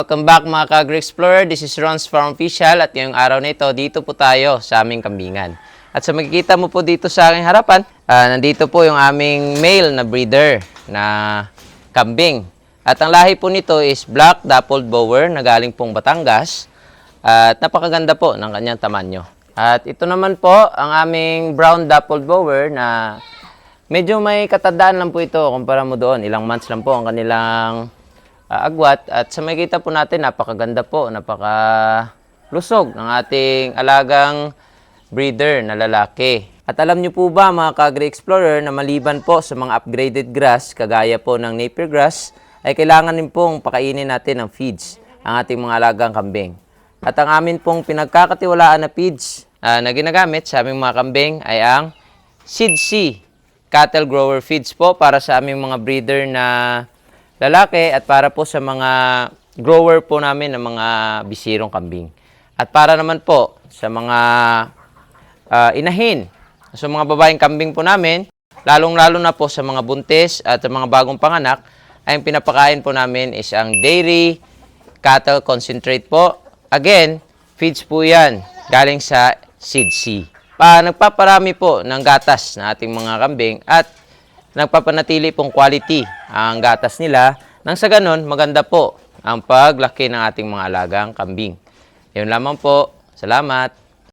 Welcome back mga Ka-Agri-Explorer. This is Ron's Farm Official at ngayong araw na ito, dito po tayo sa aming kambingan. At sa makikita mo po dito sa aking harapan, nandito po yung aming male na breeder na kambing. At ang lahi po nito is Black Dappled Boer na galing pong Batangas. At napakaganda po ng kanyang tamanyo. At ito naman po ang aming Brown Dappled Boer na medyo may katandaan lang po ito kumpara mo doon. Ilang months lang po ang kanilang agwat. At sa makikita po natin, napakaganda po, napakalusog ng ating alagang breeder na lalaki. At alam nyo po ba mga Ka-Agri-Explorer na maliban po sa mga upgraded grass, kagaya po ng Napier grass, ay kailangan din pong pakainin natin ng feeds ang ating mga alagang kambing. At ang amin pong pinagkakatiwalaan na feeds na ginagamit sa aming mga kambing ay ang SeedC Cattle Grower Feeds po para sa aming mga breeder na lalaki at para po sa mga grower po namin ng mga bisirong kambing. At para naman po sa mga inahin, sa mga babaeng kambing po namin, lalong-lalo na po sa mga buntis at sa mga bagong panganak, ay ang pinapakain po namin is ang dairy cattle concentrate po. Again, feeds po yan galing sa SeedC. Nagpaparami po ng gatas na ating mga kambing at nagpapanatili pong quality ang gatas nila nang sa ganun maganda po ang paglaki ng ating mga alagang kambing. Yun lamang po. Salamat.